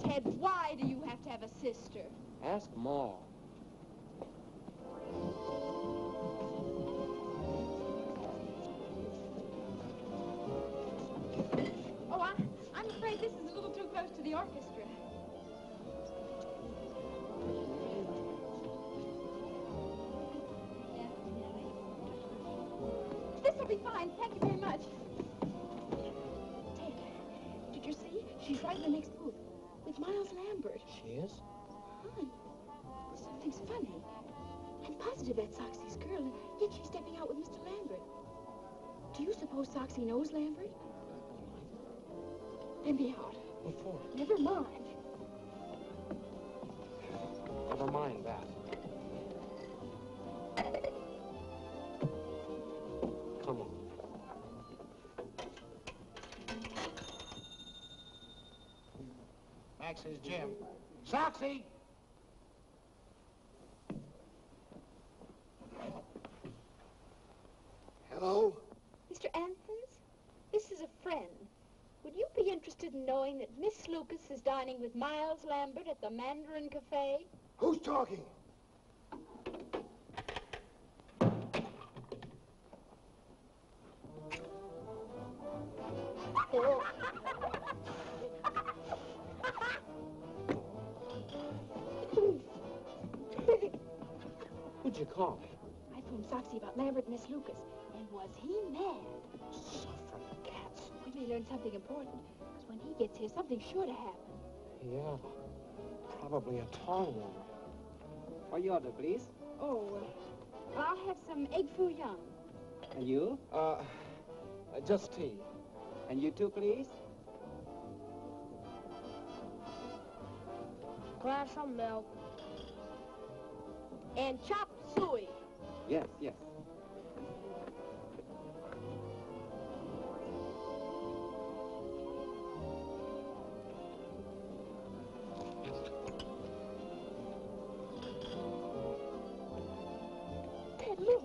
Ted, why do you have to have a sister? Ask Ma. Oh, I'm afraid this is a little too close to the orchestra. This'll be fine. Thank you very much. Ted, did you see? She's right in the next booth with Miles Lambert. She is? Hon, something's funny. I'm positive that's Soxy's girl, and yet she's stepping out with Mr. Lambert. Do you suppose Soxy knows Lambert? Let me out. What for? Never mind. Never mind that. Come on. Max's gym. Soxy! Hello? Mr. Anthons, this is a friend. Would you be interested in knowing that Miss Lucas is dining with Miles Lambert at the Mandarin Cafe? Who's talking? Who'd you call? I phoned Soxy about Lambert and Miss Lucas, and was he mad? Suffering cats. We may learn something important, because when he gets here, something's sure to happen. Probably a tall one. What you order, please? Oh, I'll have some egg foo young. And you? Just tea. And you too, please? Glass of milk. And chopped suey. Yes, yes. Ted, look.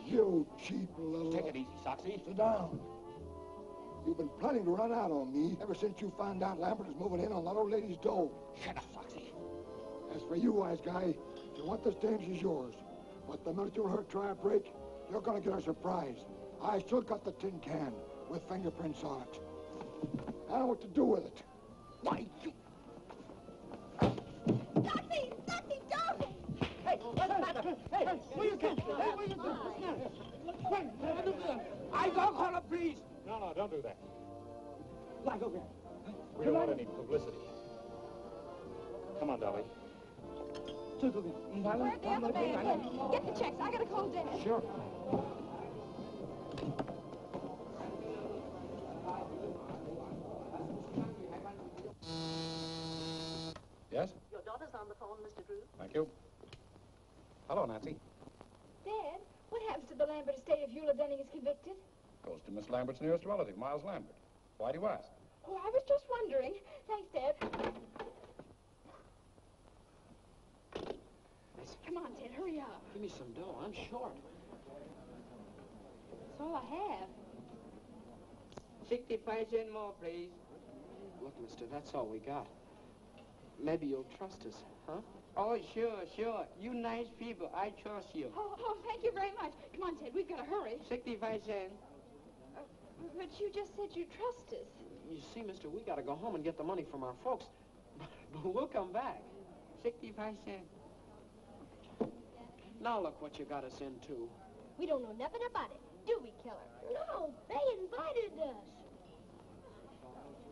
You cheap little... Take it easy, Soxy. Sit down. You've been planning to run out on me ever since you found out Lambert is moving in on that old lady's dough. Shut up, Soxy. As for you, wise guy, if you want this dame, she's yours. But the minute you let her try a break, you're gonna get a surprise. I still got the tin can with fingerprints on it. I know what to do with it. Why, you... Soxy! Soxy, don't! Hey, what's the matter? Hey, what you doing? What you doing? I don't call the police. No, don't do that. Like, okay. We don't want any publicity. Come on, Dolly. Where's the other man? Get the checks. I gotta call Dad. Sure. Yes? Your daughter's on the phone, Mr. Drew. Thank you. Hello, Nancy. Dad, what happens to the Lambert estate if Eula Denning is convicted? Goes to Miss Lambert's nearest relative, Miles Lambert. Why do you ask? Oh, I was just wondering. Thanks, Dad. Come on, Ted, hurry up. Give me some dough. I'm short. That's all I have. 65 cents more, please. Look, mister, that's all we got. Maybe you'll trust us, huh? Oh, sure. You nice people. I trust you. Oh, thank you very much. Come on, Ted, we've got to hurry. 65 cents. But you just said you trust us. You see, mister, we gotta go home and get the money from our folks. But we'll come back. 65 cents. Now look what you got us into. We don't know nothing about it, do we, Killer? No, they invited us.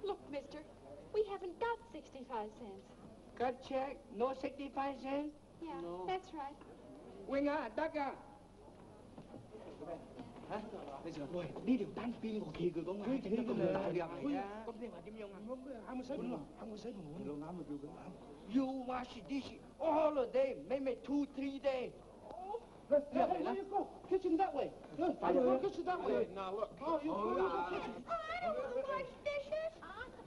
Look, mister, we haven't got 65 cents. Cut check? No 65 cents? Yeah, No. that's right. Winger, ducker. Hả? Bây giờ đuổi đi được tan pin của kỳ cứ có ngoài trên nó còn lại được. Có thể mà điểm nhông. 26 You wash dish all the day, maybe 2-3 days. Hey, where you go? Kitchen that way. Kitchen that way. Now look. Oh, you I don't want to wash dishes.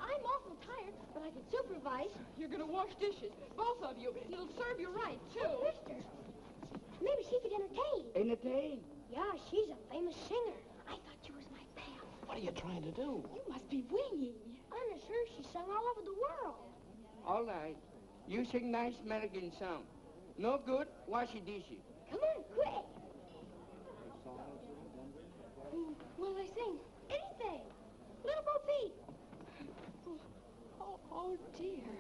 I'm awful tired, but I can supervise. You're gonna wash dishes, both of you. It'll serve you right, too. Oh, mister, maybe she could entertain. Entertain? Yeah, she's a famous singer. I thought she was my pal. What are you trying to do? You must be winging. I'm sure she sung all over the world. All right. You sing nice American song. No good, wash your dishes. Come on, quick. What'll they sing? Anything. Little Bo Peep. Oh, dear.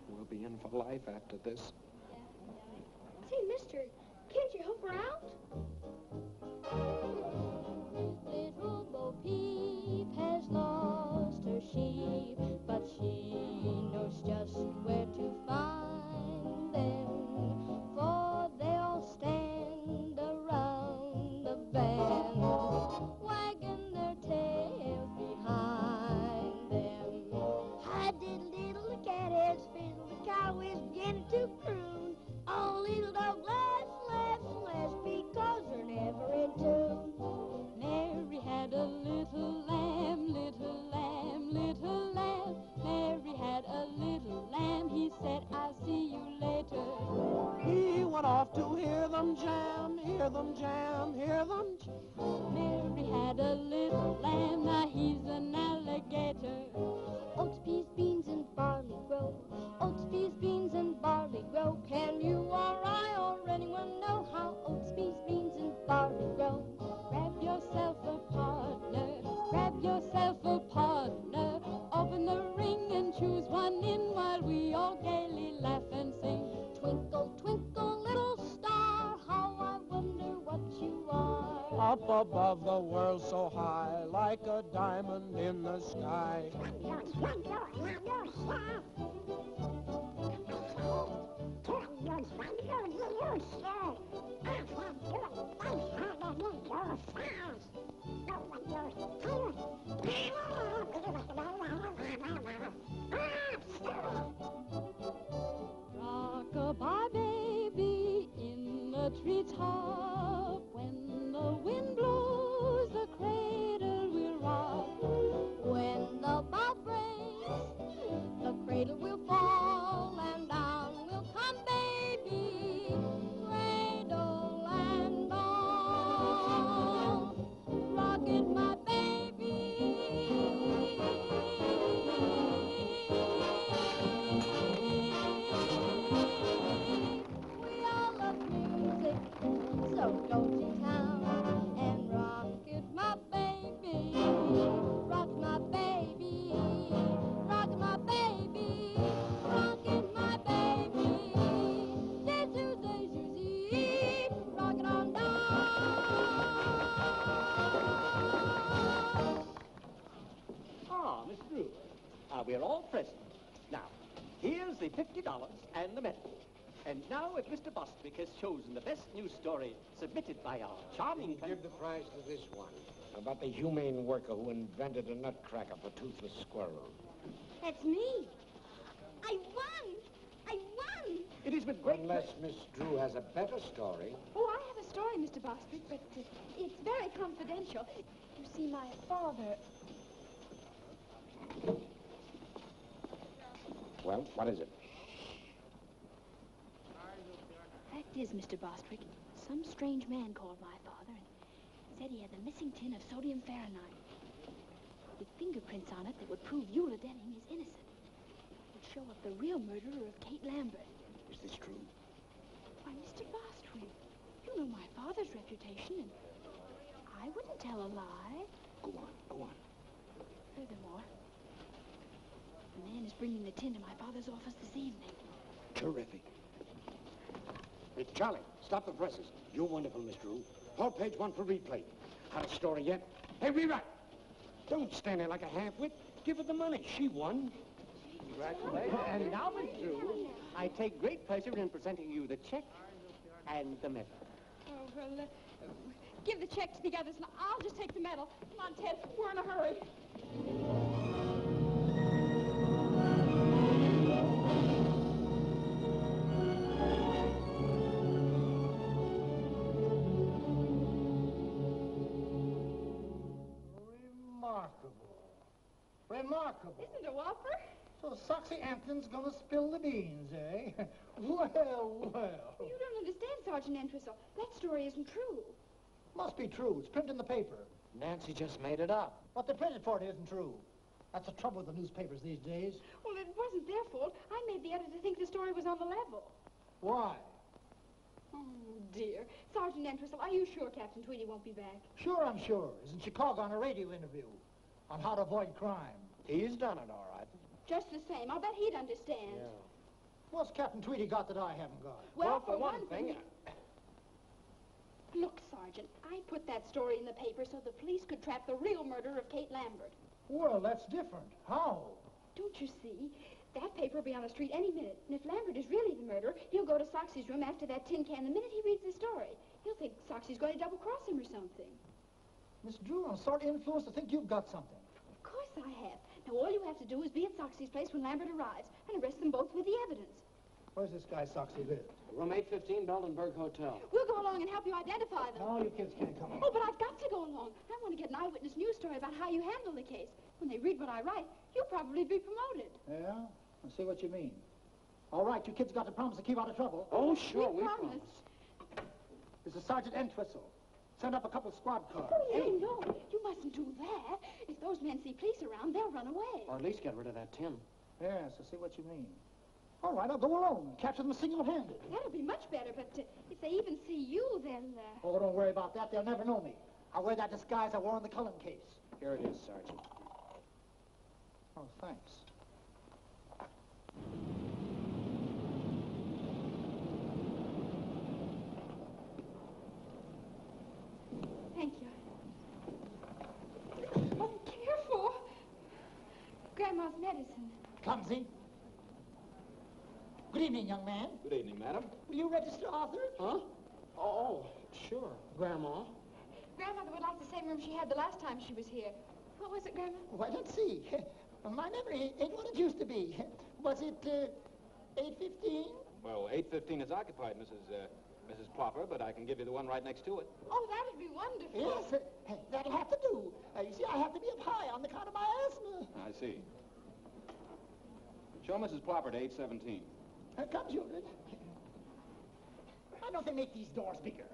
We'll be in for life after this. Say, mister, can't you help her out? Little Bo Peep has lost her sheep, but she knows just where to find them, for they'll stand around the bend, wagging their tails behind them. Hi-diddle-diddle, the cat has fiddled, the cow is beginning to croon. Oh, little dog laughs, because they're never in tune. Mary had a little lamb, little lamb, little lamb. Mary had a little lamb. He said, I'll see you later. He went off to hear them jam, hear them jam, hear them jam. Mary had a little lamb. Now he's an alligator. Oats, peas, beans, and barley grow. Oats, peas, beans, and barley grow. Can you or I or anyone know how oats, peas, beans, and barley grow? Grab yourself a partner. Grab yourself a partner. Open the ring and choose one in while we all gaily laugh and sing. Twinkle, twinkle, little star, how I wonder what you are. Up above the world so high, like a diamond in the sky. Rock-a-bye, baby, in the treetop. When the wind blows, the cradle will rock. When the bough breaks, the cradle will fall, and down will come baby, cradle and all. Rock it, my baby. We all love music, so go to town and rock it, my baby. Rock my baby, rock my baby, rock it, my baby. Day Tuesday, Susie, rock it on down. Ah, Miss Drew. We're all present. Now, here's the $50 and the medal. And now, if Mr. Bostwick has chosen the best news story submitted by our charming... Give the prize to this one, about the humane worker who invented a nutcracker for toothless squirrels. That's me. I won. I won. It is with great... Unless Miss Drew has a better story. Oh, I have a story, Mr. Bostwick, but it's very confidential. You see, my father... Well, what is it? Fact is, Mr. Bostwick, some strange man called my father and said he had the missing tin of sodium fahrenheit with fingerprints on it that would prove Eula Denning is innocent. It would show up the real murderer of Kate Lambert. Is this true? Why, Mr. Bostwick, you know my father's reputation, and I wouldn't tell a lie. Go on, go on. Furthermore, the man is bringing the tin to my father's office this evening. Terrific. Hey, Charlie, stop the presses. You're wonderful, Miss Drew. All page 1 for replay. Had a story yet? Hey, rewrite. Don't stand there like a half-wit. Give her the money. She won. Congratulations. And now, Miss Drew, I take great pleasure in presenting you the check and the medal. Oh, well, give the check to the others, and I'll just take the medal. Come on, Ted, we're in a hurry. Remarkable. Isn't it a whopper? So Soxy Anthony's gonna spill the beans, eh? Well, well. You don't understand, Sergeant Entwistle. That story isn't true. Must be true. It's printed in the paper. Nancy just made it up. What they printed for it isn't true. That's the trouble with the newspapers these days. Well, it wasn't their fault. I made the editor think the story was on the level. Why? Oh, dear. Sergeant Entwistle, are you sure Captain Tweedy won't be back? Sure, I'm sure. He's in Chicago on a radio interview on how to avoid crime. He's done it, all right. Just the same. I'll bet he'd understand. Yeah. What's Captain Tweedy got that I haven't got? Well, for one thing... Look, Sergeant, I put that story in the paper so the police could trap the real murderer of Kate Lambert. Well, that's different. How? Don't you see? That paper will be on the street any minute. And if Lambert is really the murderer, he'll go to Soxy's room after that tin can the minute he reads the story. He'll think Soxy's going to double-cross him or something. Miss Drew, I'm sort of influenced to think you've got something. Of course I have. Now, all you have to do is be at Soxy's place when Lambert arrives and arrest them both with the evidence. Where's this guy Soxy live? Room 815, Beldenberg Hotel. We'll go along and help you identify them. No, you kids can't come. Oh, but I've got to go along. I want to get an eyewitness news story about how you handle the case. When they read what I write, you'll probably be promoted. Yeah? I see what you mean. All right, you kids got to promise to keep out of trouble. Oh, sure, we promise. This is Sergeant Entwistle. Send up a couple of squad cars. Oh, no, you mustn't do that. If those men see police around, they'll run away. Or at least get rid of that tin. Yes, I see what you mean. All right, I'll go alone. Capture them single-handed. That'll be much better, but if they even see you, they'll... Oh, don't worry about that. They'll never know me. I'll wear that disguise I wore in the Cullen case. Here it is, Sergeant. Oh, thanks. Grandma's medicine. Clumsy. Good evening, young man. Good evening, madam. Will you register Arthur? Huh? Oh, sure, Grandma. Grandmother would like the same room she had the last time she was here. What was it, Grandma? Why, let's see. My memory ain't what it used to be. Was it 8:15? Well, 8:15 is occupied, Mrs. Plopper, but I can give you the one right next to it. Oh, that'd be wonderful. Yes, that'll have to do. You see, I have to be up high on account of my asthma. I see. Show Mrs. Plopper to 8:17. Come, Mildred. Why don't they make these doors bigger?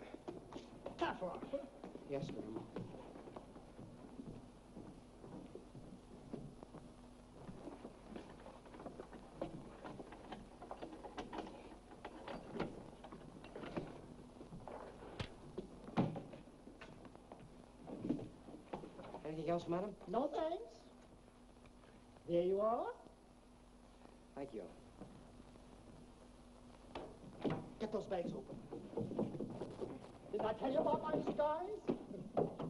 Careful, Arthur. Yes, Grandma. Anything else, madam? No thanks. There you are. Thank you. Get those bags open. Did I tell you about my disguise?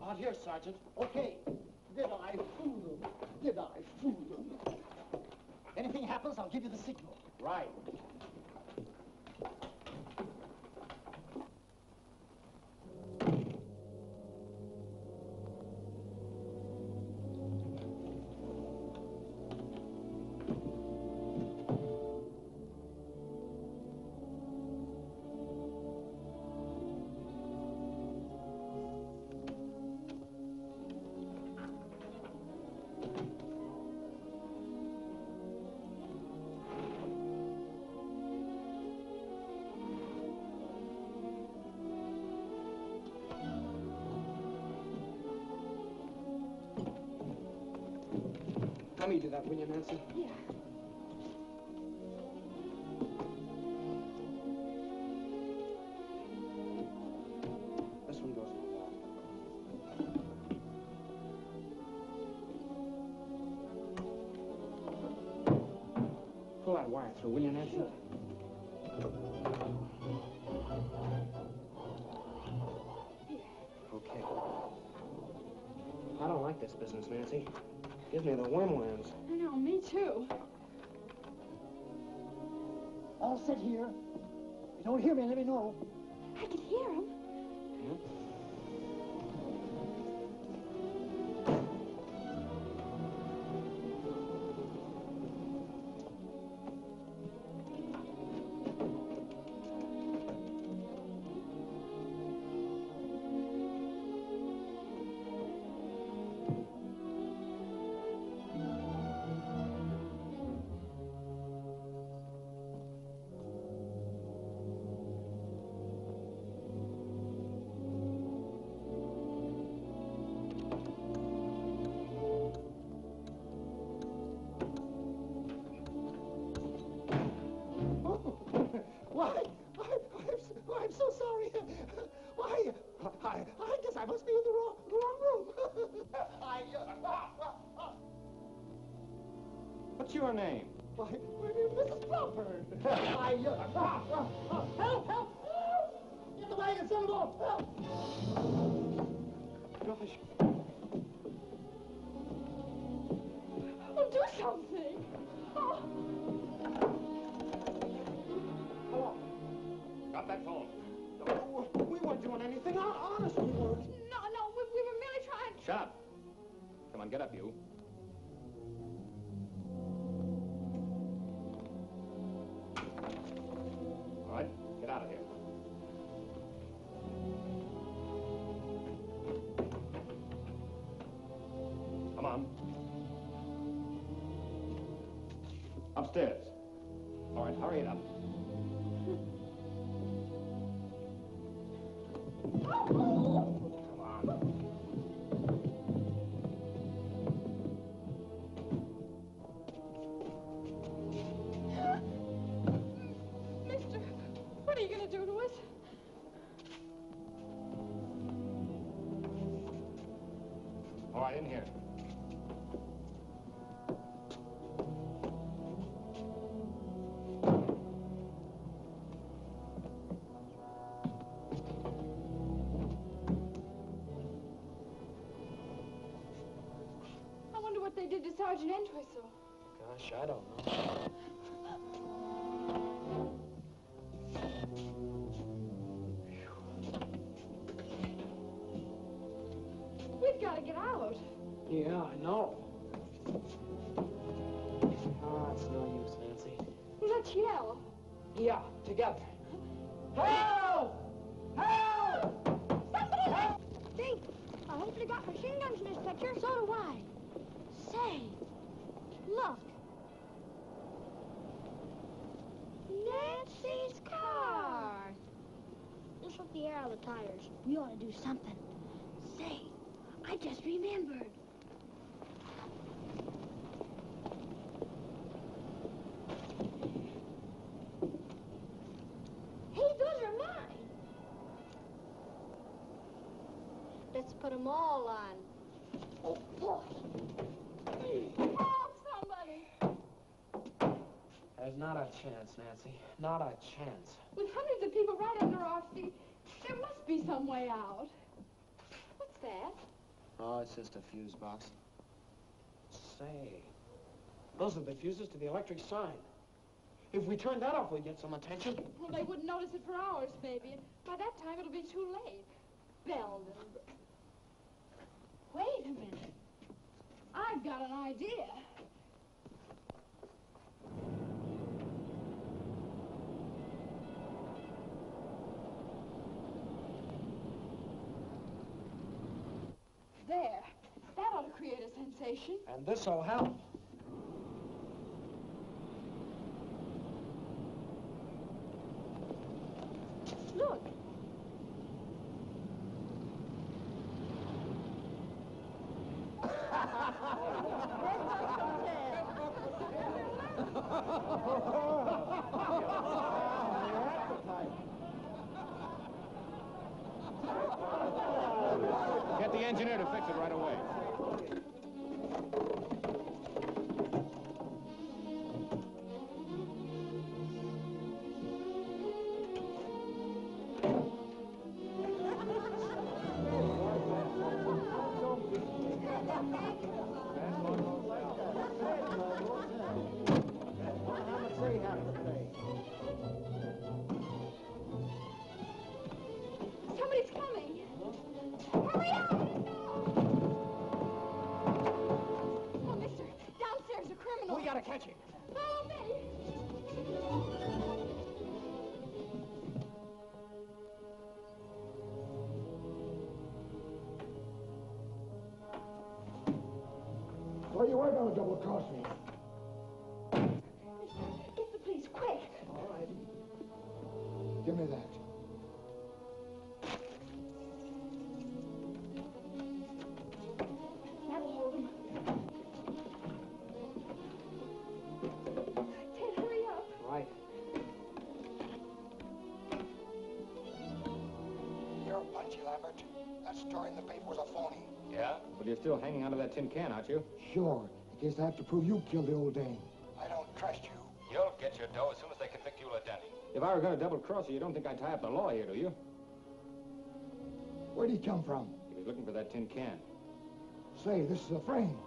Out here, Sergeant. Okay. Did I fool them? Did I fool them? Anything happens, I'll give you the signal. Right. Let me do that, will you, Nancy? Yeah. This one goes on the wall. Pull that wire through, will you, Nancy? Okay. I don't like this business, Nancy. Gives me the wormlands. I know, me too. All set here. If you don't hear me, let me know. I can hear him. I'm so sorry. Why, I guess I must be in the wrong room. What's your name? Why, Mrs. Crawford. Help! Get the wagon, send them off. Help! Gosh. Oh, do something. Oh. Hello. Got that phone? No, we weren't doing anything. Honest, we weren't. No, we were merely trying. Shut up. Come on, get up, you. All right, get out of here. Come on. Upstairs. All right, hurry it up. Come on. Mister, what are you going to do to us? All right, in here. I wonder what they did to Sergeant Entwistle. Gosh, I don't know. We've got to get out. Yeah, I know. Oh, it's no use, Nancy. Well, let's yell. Yeah, together. Help! Help! Somebody help! Think, I hope they got machine guns in this picture. So do I. Say, look. Nancy's car. This will the air out of the tires. We ought to do something. Say, I just remembered. Hey, those are mine. Let's put them all on. Oh, boy. Oh, somebody. There's not a chance, Nancy. Not a chance. With hundreds of people right under our feet, there must be some way out. What's that? Oh, it's just a fuse box. Say, those are the fuses to the electric sign. If we turn that off, we'd get some attention. Well, they wouldn't notice it for hours, maybe. And by that time, it'll be too late. Belden. Wait a minute. I've got an idea. There. That ought to create a sensation. And this'll help. Look. Get the engineer to fix it right away. Somebody's coming. Hurry up! Oh, mister, downstairs a criminal. We gotta catch him. Follow me. Well, you were going to double-cross me. Get the police, quick. All right. Give me that. That'll hold him. Ted, hurry up. Right. You're punchy, Lambert. That story in the paper was a phony. Yeah? But you're still hanging onto that tin can, aren't you? Sure. In case I have to prove you killed the old dame. I don't trust you. You'll get your dough as soon as they convict you, Lieutenant. If I were going to double-cross you, you don't think I'd tie up the law here, do you? Where'd he come from? He was looking for that tin can. Say, this is a frame.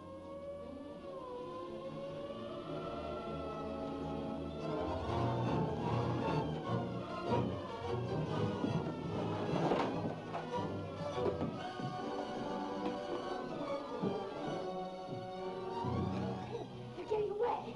They're getting away.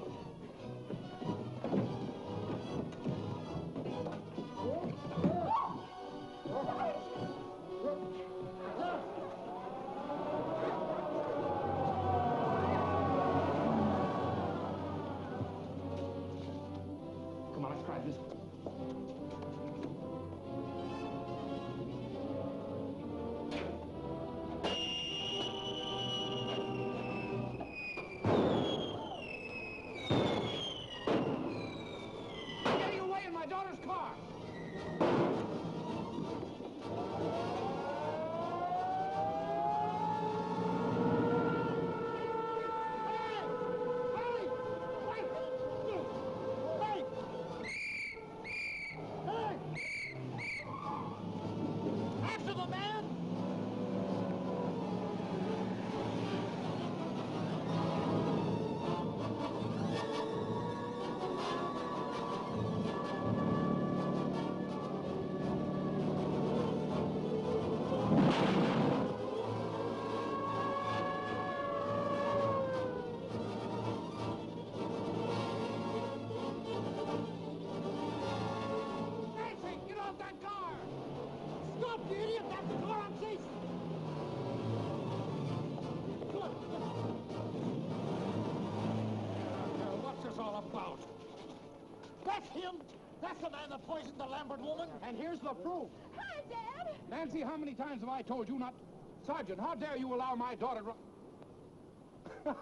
Come on, let's try this. You're getting away in my daughter's car. That's him. That's the man that poisoned the Lambert woman. And here's the proof. Hi, Dad. Nancy, how many times have I told you not... Sergeant, how dare you allow my daughter to... Calling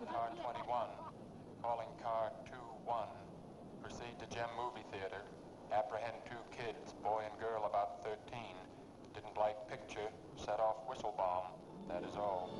car 21. Calling car 21. Proceed to Gem Movie Theater. Apprehend 2 kids, boy and girl about 13. Didn't like picture. Set off whistle bomb. That is all.